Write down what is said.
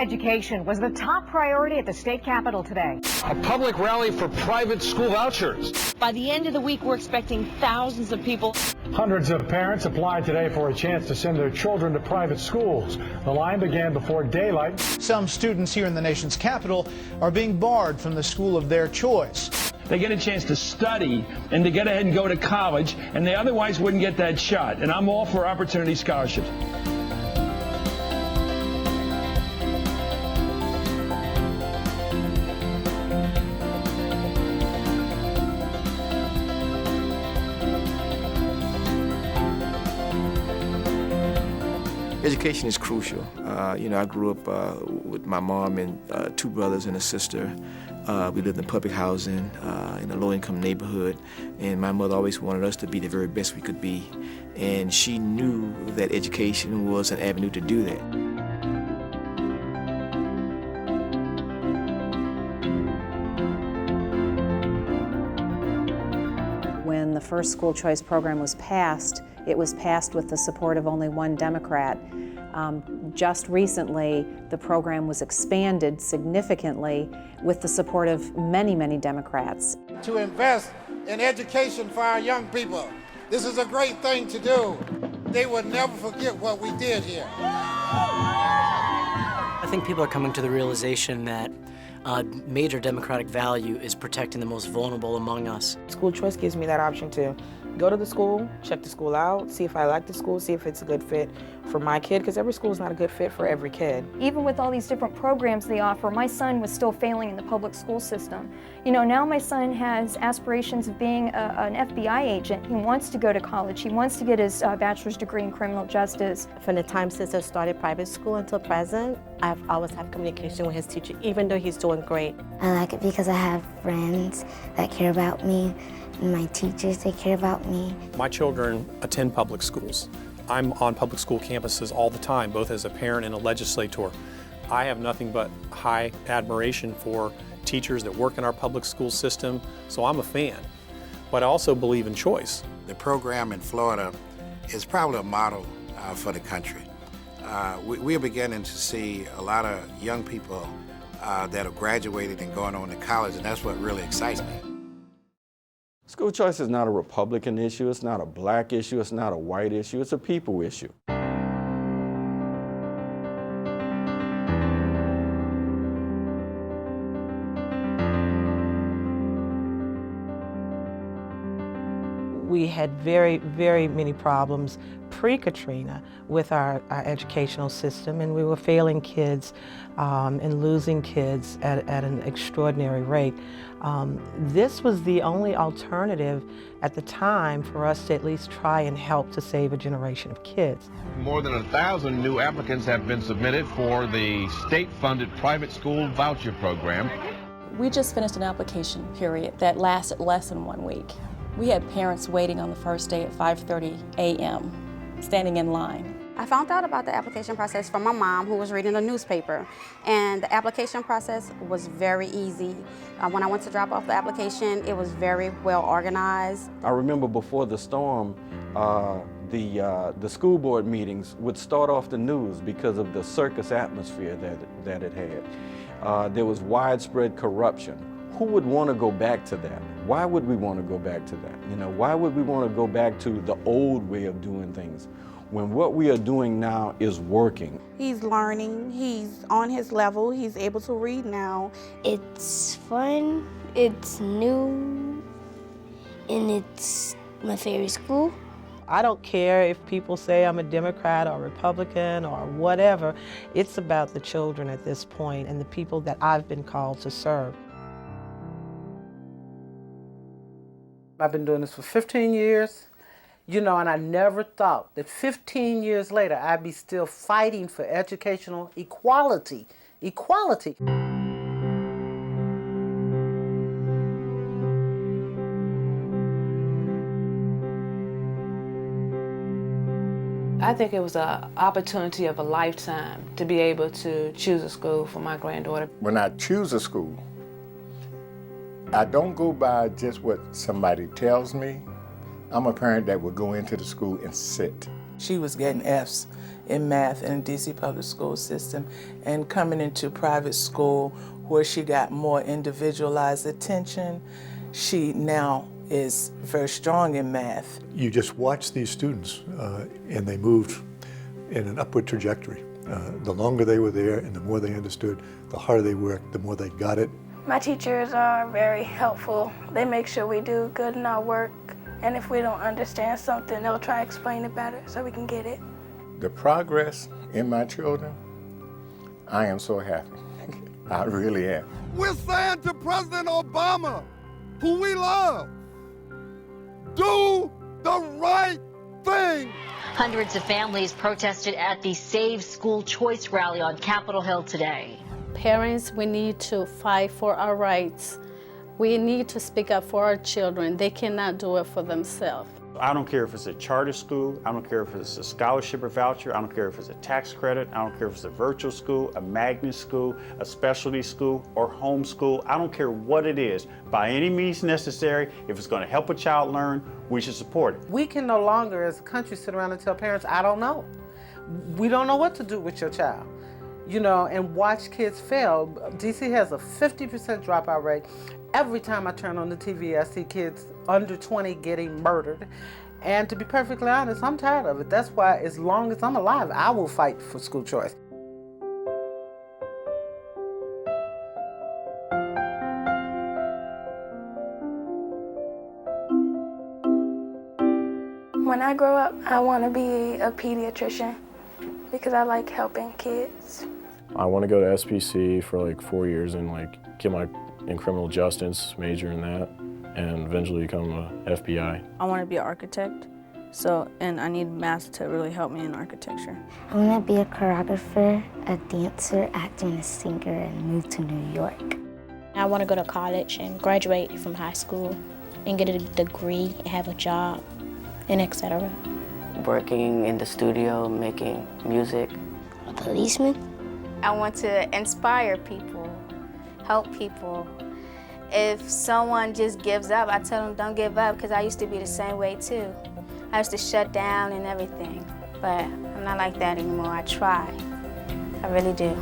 Education was the top priority at the state capitol today. A public rally for private school vouchers. By the end of the week, we're expecting thousands of people. Hundreds of parents applied today for a chance to send their children to private schools. The line began before daylight. Some students here in the nation's capital are being barred from the school of their choice. They get a chance to study and to get ahead and go to college, and they otherwise wouldn't get that shot. And I'm all for opportunity scholarships. Education is crucial. I grew up with my mom and two brothers and a sister. We lived in public housing in a low-income neighborhood, and my mother always wanted us to be the very best we could be. And she knew that education was an avenue to do that. When the first school choice program was passed, it was passed with the support of only one Democrat. Just recently, the program was expanded significantly with the support of many, many Democrats. To invest in education for our young people. This is a great thing to do. They will never forget what we did here. I think people are coming to the realization that major democratic value is protecting the most vulnerable among us. School choice gives me that option to go to the school, check the school out, see if I like the school, see if it's a good fit for my kid, because every school is not a good fit for every kid. Even with all these different programs they offer, my son was still failing in the public school system. You know, now my son has aspirations of being an FBI agent. He wants to go to college. He wants to get his bachelor's degree in criminal justice. From the time since I started private school until present, I've always had communication with his teacher, even though he's doing great. I like it because I have friends that care about me, and my teachers, they care about me. My children attend public schools. I'm on public school campuses all the time, both as a parent and a legislator. I have nothing but high admiration for teachers that work in our public school system, so I'm a fan. But I also believe in choice. The program in Florida is probably a model for the country. We are beginning to see a lot of young people that have graduated and going on to college, and that's what really excites me. School choice is not a Republican issue, it's not a black issue, it's not a white issue, it's a people issue. We had very, very many problems pre-Katrina with our educational system, and we were failing kids and losing kids at an extraordinary rate. This was the only alternative at the time for us to at least try and help to save a generation of kids. More than 1,000 new applicants have been submitted for the state-funded private school voucher program. We just finished an application period that lasted less than 1 week. We had parents waiting on the first day at 5:30 a.m., standing in line. I found out about the application process from my mom, who was reading the newspaper, and the application process was very easy. When I went to drop off the application, it was very well organized. I remember before the storm, the school board meetings would start off the news because of the circus atmosphere that it had. There was widespread corruption. Who would want to go back to that? Why would we want to go back to that? You know, why would we want to go back to the old way of doing things when what we are doing now is working? He's learning, he's on his level, he's able to read now. It's fun, it's new, and it's my favorite school. I don't care if people say I'm a Democrat or Republican or whatever. It's about the children at this point and the people that I've been called to serve. I've been doing this for 15 years, you know, and I never thought that 15 years later I'd be still fighting for educational equality. Equality. I think it was an opportunity of a lifetime to be able to choose a school for my granddaughter. When I choose a school, I don't go by just what somebody tells me. I'm a parent that would go into the school and sit. She was getting Fs in math in the DC public school system, and coming into private school where she got more individualized attention, she now is very strong in math. You just watch these students and they moved in an upward trajectory. The longer they were there and the more they understood, the harder they worked, the more they got it. My teachers are very helpful. They make sure we do good in our work, and if we don't understand something, they'll try to explain it better so we can get it. The progress in my children, I am so happy. I really am. We're saying to President Obama, who we love, do the right thing. Hundreds of families protested at the Save School Choice rally on Capitol Hill today. Parents, we need to fight for our rights. We need to speak up for our children. They cannot do it for themselves. I don't care if it's a charter school, I don't care if it's a scholarship or voucher, I don't care if it's a tax credit, I don't care if it's a virtual school, a magnet school, a specialty school, or homeschool. I don't care what it is. By any means necessary, if it's going to help a child learn, we should support it. We can no longer, as a country, sit around and tell parents, I don't know. We don't know what to do with your child. You know, and watch kids fail. DC has a 50% dropout rate. Every time I turn on the TV, I see kids under 20 getting murdered. And to be perfectly honest, I'm tired of it. That's why, as long as I'm alive, I will fight for school choice. When I grow up, I want to be a pediatrician because I like helping kids. I want to go to SPC for like 4 years and like get my in criminal justice, major in that, and eventually become a FBI. I want to be an architect, and I need math to really help me in architecture. I want to be a choreographer, a dancer, actor, and a singer, and move to New York. I want to go to college and graduate from high school and get a degree and have a job, and etc. Working in the studio, making music. A policeman. I want to inspire people, help people. If someone just gives up, I tell them don't give up, because I used to be the same way too. I used to shut down and everything, but I'm not like that anymore. I try, I really do.